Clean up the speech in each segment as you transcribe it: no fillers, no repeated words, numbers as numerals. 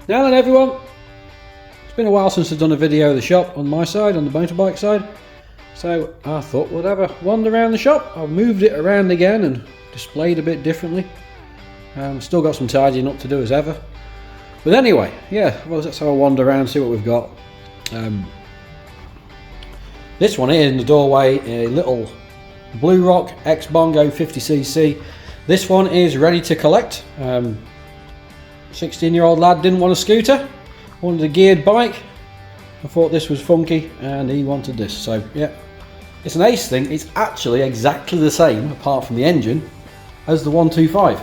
Now then everyone, it's been a while since I've done a video of the shop on my side, on the motorbike side, so I thought we'd have a wander around the shop. I've moved it around again and displayed a bit differently. Still got some tidying up to do as ever, but anyway, yeah, well, let's have a wander around and see what we've got. This one here in the doorway, a little Blue Rock X Bongo 50cc. This one is ready to collect. 16-year-old lad didn't want a scooter, wanted a geared bike. I thought this was funky and he wanted this, so yeah. It's an Ace thing. It's actually exactly the same, apart from the engine, as the 125.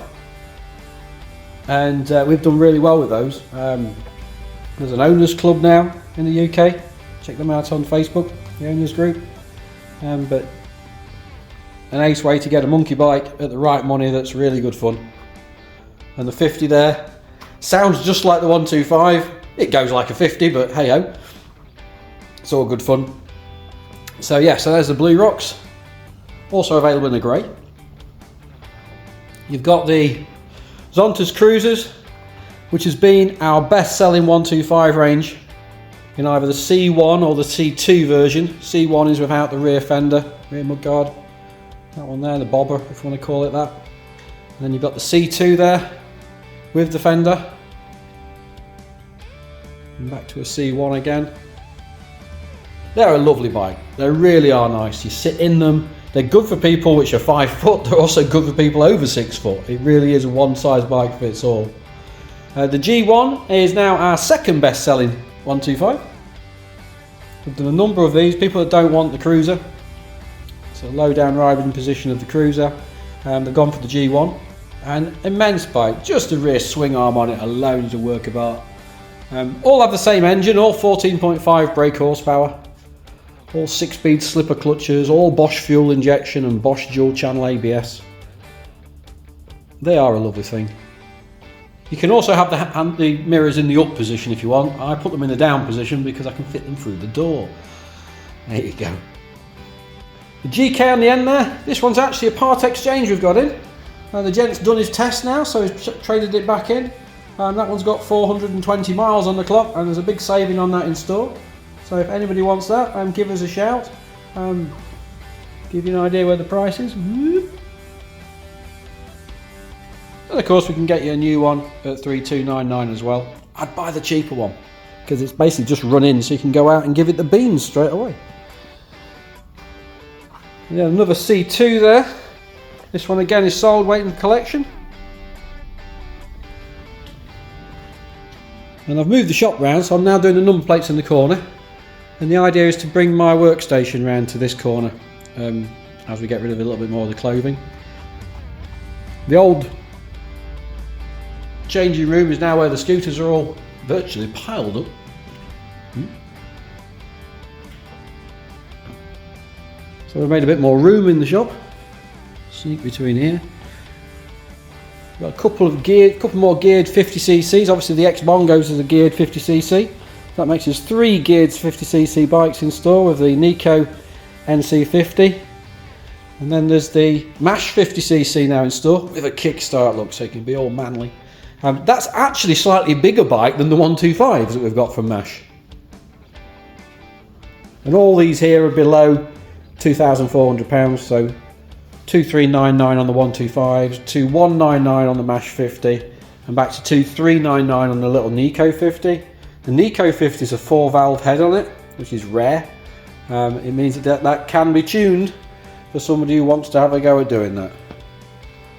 And we've done really well with those. There's an owners club now in the UK. Check them out on Facebook, the owners group. But an Ace way to get a monkey bike at the right money that's really good fun. And the 50 there sounds just like the 125. It goes like a 50, but hey ho, it's all good fun. So yeah, so there's the Blue Rocks, also available in the grey. You've got the Zontas Cruisers, which has been our best selling 125 range in either the C1 or the C2 version. C1 is without the rear fender, rear mudguard. That one there, the bobber, if you want to call it that. And then you've got the C2 there with the fender. And back to a C1 again. They're a lovely bike. They really are nice. You sit in them. They're good for people which are 5 foot. They're also good for people over 6 foot. It really is a one size bike fits all. The G1 is now our second best selling 125. We've done a number of these. People that don't want the cruiser, it's a low down riding position of the cruiser, they've gone for the G1. An immense bike, just a rear swing arm on it alone is a work of art. All have the same engine, all 14.5 brake horsepower, all 6-speed slipper clutches, all Bosch fuel injection and Bosch dual channel ABS. They are a lovely thing. You can also have the mirrors in the up position if you want. I put them in the down position because I can fit them through the door. There you go. The GK on the end there, this one's actually a part exchange we've got in. The gent's done his test now, so he's traded it back in. That one's got 420 miles on the clock, and there's a big saving on that in store. So if anybody wants that, give us a shout. Give you an idea where the price is. And of course we can get you a new one at 3299 as well. I'd buy the cheaper one, because it's basically just run in, so you can go out and give it the beans straight away. Yeah, another C2 there. This one again is sold, waiting for collection. And I've moved the shop round, so I'm now doing the number plates in the corner. And the idea is to bring my workstation round to this corner as we get rid of a little bit more of the clothing. The old changing room is now where the scooters are all virtually piled up. So we've made a bit more room in the shop. Sneak between here. Got a couple more geared 50cc's. Obviously the X Bongos is a geared 50cc. That makes us 3 geared 50cc bikes in store with the Nico NC50. And then there's the Mash 50cc now in store with a kickstart look, so it can be all manly. That's actually a slightly bigger bike than the 125s that we've got from Mash. And all these here are below £2,400, so 2399 on the 125s, 2199 on the Mash 50, and back to 2399 on the little Nico 50. The Nico 50 is a 4-valve head on it, which is rare. It means that can be tuned for somebody who wants to have a go at doing that.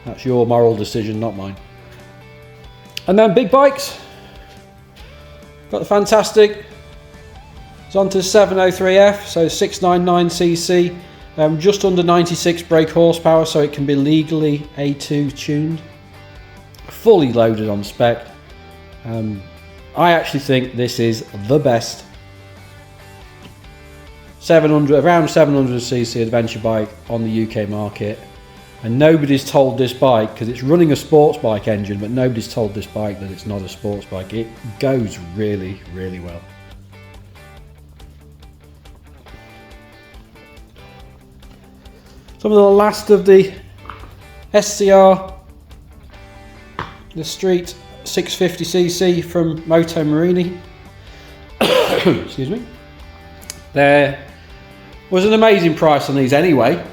That's your moral decision, not mine. And then big bikes. Got the fantastic Zontas 703F, so 699cc. Just under 96 brake horsepower, so it can be legally A2 tuned. Fully loaded on spec. I actually think this is the best around 700cc adventure bike on the UK market. And nobody's told this bike, because it's running a sports bike engine, but nobody's told this bike that it's not a sports bike. It goes really, really well. Some of the last of the SCR, the street 650cc from Moto Morini. Excuse me. There was an amazing price on these anyway.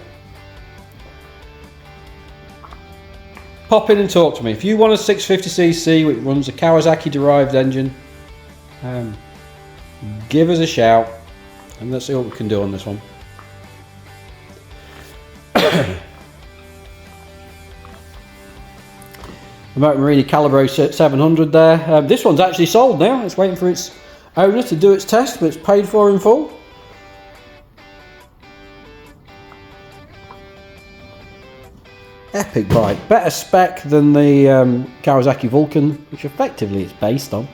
Pop in and talk to me. If you want a 650cc which runs a Kawasaki derived engine, give us a shout and let's see what we can do on this one. The Moto Morini Calibro 700 there. This one's actually sold now. It's waiting for its owner to do its test, but it's paid for in full. Epic bike. Better spec than the Kawasaki Vulcan, which effectively it's based on.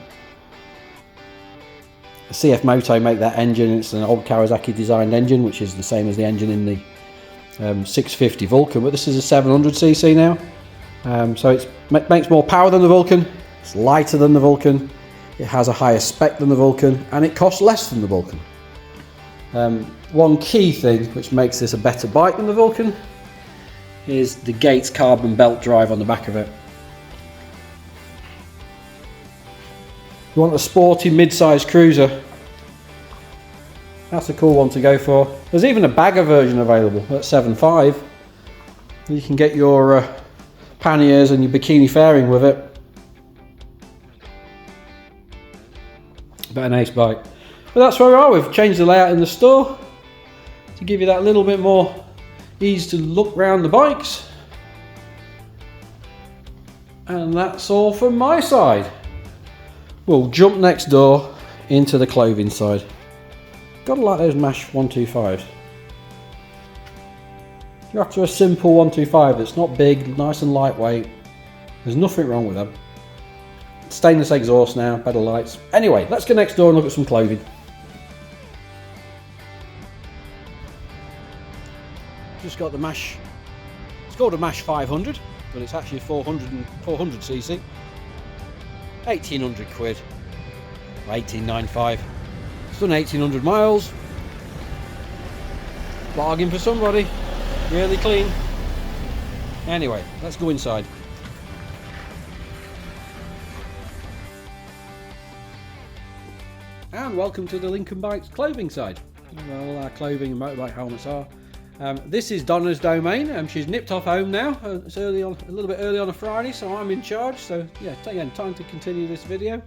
CF Moto make that engine. It's an old Kawasaki designed engine, which is the same as the engine in the 650 Vulcan, but this is a 700cc now. So it makes more power than the Vulcan, it's lighter than the Vulcan, it has a higher spec than the Vulcan, and it costs less than the Vulcan. One key thing which makes this a better bike than the Vulcan is the Gates carbon belt drive on the back of it. You want a sporty mid-sized cruiser, that's a cool one to go for. There's even a bagger version available at 7.5. You can get your panniers and your bikini fairing with it. But an ace bike. But that's where we are. We've changed the layout in the store to give you that little bit more ease to look around the bikes. And that's all from my side. We'll jump next door into the clothing side. Gotta like those Mash 125s. If you're after a simple 125 that's not big, nice and lightweight, there's nothing wrong with them. Stainless exhaust now, better lights. Anyway, let's go next door and look at some clothing. Just got the Mash, it's called a Mash 500, but it's actually 400cc. 1800 quid, 1895. It's done 1800 miles. Bargain for somebody. Really clean. Anyway, let's go inside. And welcome to the LincolnBikes clothing side, where all our clothing and motorbike helmets are. This is Donna's domain. She's nipped off home now. It's early on, a little bit early on a Friday, so I'm in charge. So yeah, again, time to continue this video.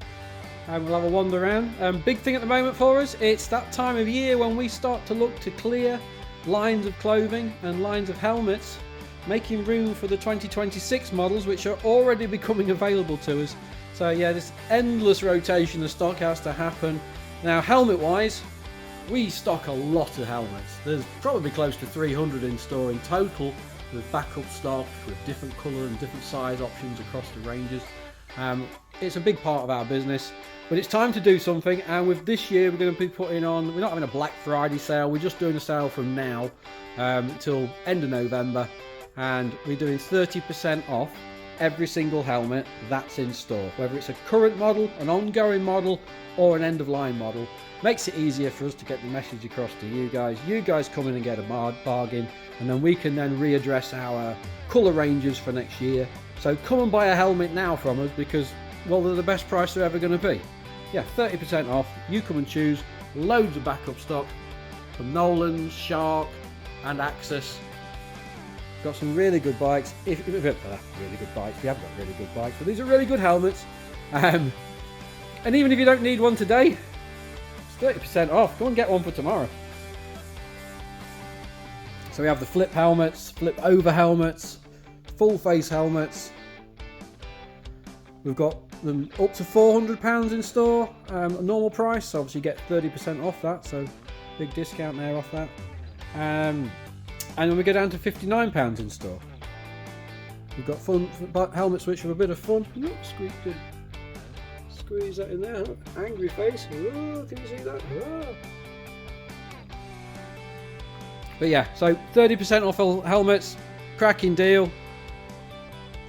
And we'll have a wander around. Big thing at the moment for us, it's that time of year when we start to look to clear lines of clothing and lines of helmets, making room for the 2026 models, which are already becoming available to us. So yeah, this endless rotation of stock has to happen. Now, helmet wise, we stock a lot of helmets. There's probably close to 300 in store in total, with backup stock, with different colour and different size options across the ranges. It's a big part of our business, but it's time to do something. And with this year, we're going to be putting on, we're not having a Black Friday sale, we're just doing a sale from now till end of November, and we're doing 30% off every single helmet that's in store, whether it's a current model, an ongoing model, or an end-of-line model. Makes it easier for us to get the message across to you guys. You guys come in and get a bargain, and then we can then readdress our colour ranges for next year. So come and buy a helmet now from us, because, well, they're the best price they're ever going to be. Yeah, 30% off. You come and choose. Loads of backup stock from Nolan's, Shark, and Axis. Got some really good bikes. Really good bikes. We have got really good bikes, but these are really good helmets. And even if you don't need one today, it's 30% off. Go and get one for tomorrow. So we have the flip helmets, flip over helmets, full face helmets. We've got them up to £400 in store, a normal price. So obviously you get 30% off that. So big discount there off that. And then we go down to £59 in store. We've got fun helmets which have a bit of fun. Look, squeeze that in there. Angry face. Oh, can you see that? Oh. But yeah, so 30% off helmets. Cracking deal.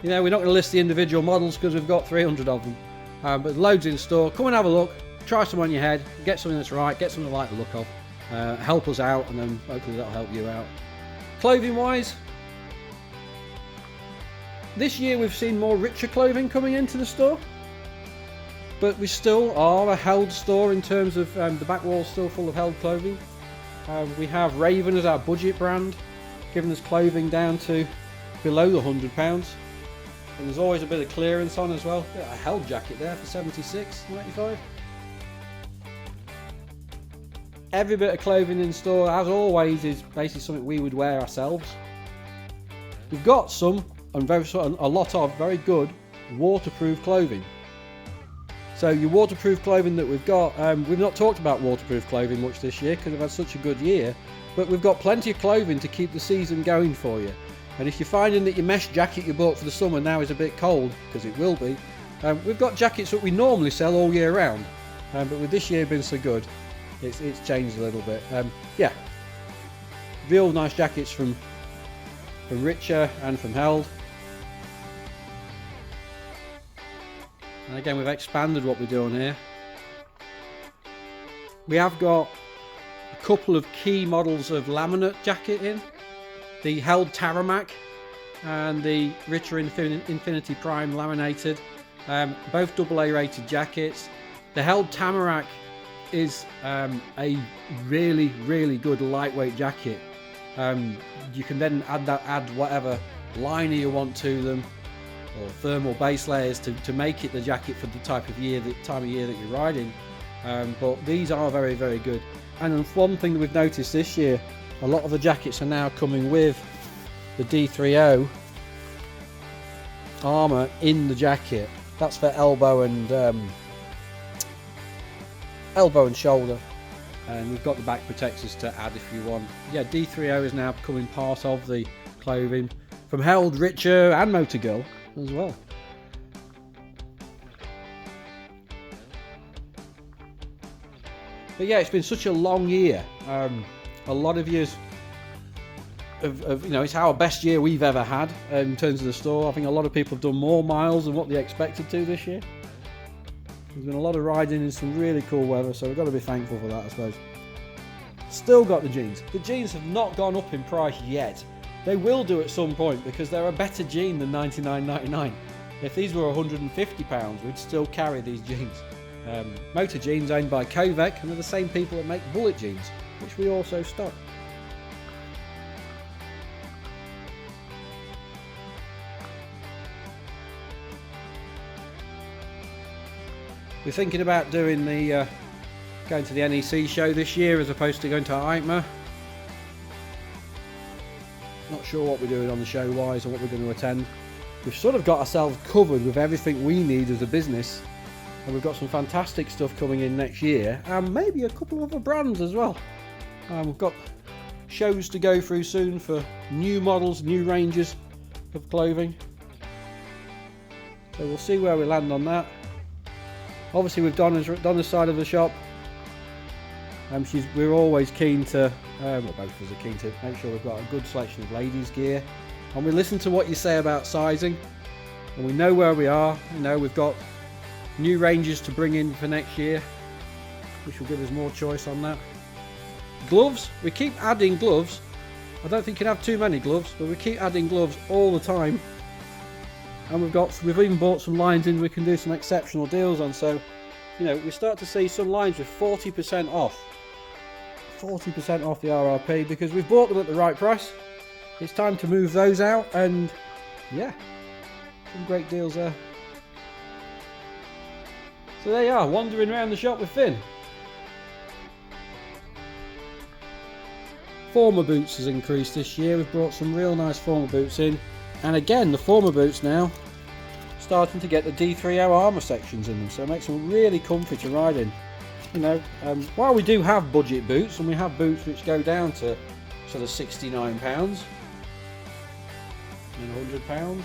You know, we're not going to list the individual models because we've got 300 of them. But loads in store. Come and have a look. Try some on your head. Get something that's right. Get something like the look of. Help us out, and then hopefully that'll help you out. Clothing wise, this year we've seen more richer clothing coming into the store. but we still are a held store in terms of the back wall's still full of held clothing. We have Raven as our budget brand, giving us clothing down to below the £100. And there's always a bit of clearance on as well. A held jacket there for £76.95. Every bit of clothing in store, as always, is basically something we would wear ourselves. We've got some, and a lot of very good waterproof clothing. So your waterproof clothing that we've got, we've not talked about waterproof clothing much this year because we've had such a good year, but we've got plenty of clothing to keep the season going for you. And if you're finding that your mesh jacket you bought for the summer now is a bit cold, because it will be, we've got jackets that we normally sell all year round, but with this year being so good, it's changed a little bit. Yeah, real nice jackets from Richer and from Held. And again, we've expanded what we're doing here. We have got a couple of key models of laminate jacket in. The Held Tarmac and the Richer Infinity Prime laminated. Both AA rated jackets. The Held Tamarack is a really, really good lightweight jacket. You can then add whatever liner you want to them, or thermal base layers to make it the jacket for the time of year that you're riding. But these are very, very good. And one thing that we've noticed this year, a lot of the jackets are now coming with the D3O armour in the jacket. That's for elbow and shoulder. And we've got the back protectors to add if you want. Yeah, D3O is now becoming part of the clothing from Held, Richer and Motorgirl as well. But yeah, it's been such a long year. A lot of years of it's our best year we've ever had in terms of the store. I think a lot of people have done more miles than what they expected to this year. There's been a lot of riding in some really cool weather, so we've got to be thankful for that, I suppose. Still got the jeans. The jeans have not gone up in price yet. They will do at some point because they're a better jean than $99.99. If these were £150, we'd still carry these jeans. Motor jeans owned by Kovec, and they're the same people that make bullet jeans, which we also stock. We're thinking about doing the going to the NEC show this year as opposed to going to EICMA. Not sure what we're doing on the show wise or what we're going to attend. We've sort of got ourselves covered with everything we need as a business, and we've got some fantastic stuff coming in next year, and maybe a couple of other brands as well. We've got shows to go through soon for new models, new ranges of clothing. So we'll see where we land on that. Obviously with Donna's side of the shop, we're always keen to, well, both of us are keen to make sure we've got a good selection of ladies gear, and we listen to what you say about sizing, and we know where we are. We've got new ranges to bring in for next year, which will give us more choice on that. Gloves, we keep adding gloves. I don't think you can have too many gloves, but we keep adding gloves all the time. And we've even bought some lines in we can do some exceptional deals on. So, we start to see some lines with 40% off. 40% off the RRP because we've bought them at the right price. It's time to move those out, and yeah, some great deals there. So there you are, wandering around the shop with Finn. Former boots has increased this year. We've brought some real nice former boots in. And again, the former boots now starting to get the D3O armour sections in them, so it makes them really comfy to ride in. While we do have budget boots, and we have boots which go down to sort of £69 and £100,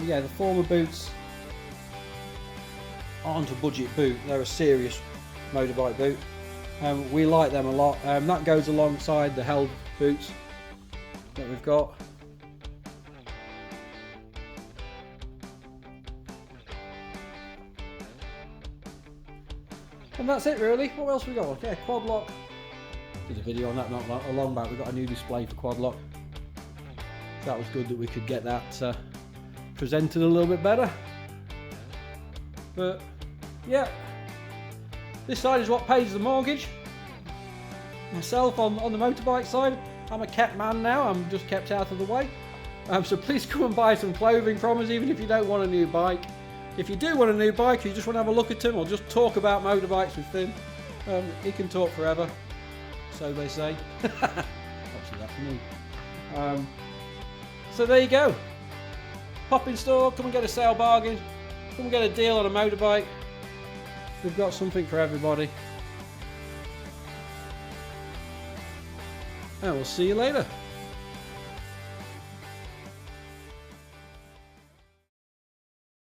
yeah, the former boots aren't a budget boot, they're a serious motorbike boot. We like them a lot. That goes alongside the Held boots that we've got. And that's it really. What else we got? Yeah, quad lock. Did a video on that not long back. We've got a new display for quad lock. That was good that we could get that presented a little bit better. But yeah, this side is what pays the mortgage. Myself on the motorbike side, I'm a kept man now. I'm just kept out of the way. So please come and buy some clothing from us, even if you don't want a new bike. If you do want a new bike, or you just want to have a look at him, or just talk about motorbikes with Finn, he can talk forever. So they say. Obviously that's me. So there you go. Pop in store, come and get a sale bargain, come and get a deal on a motorbike. We've got something for everybody. And we'll see you later.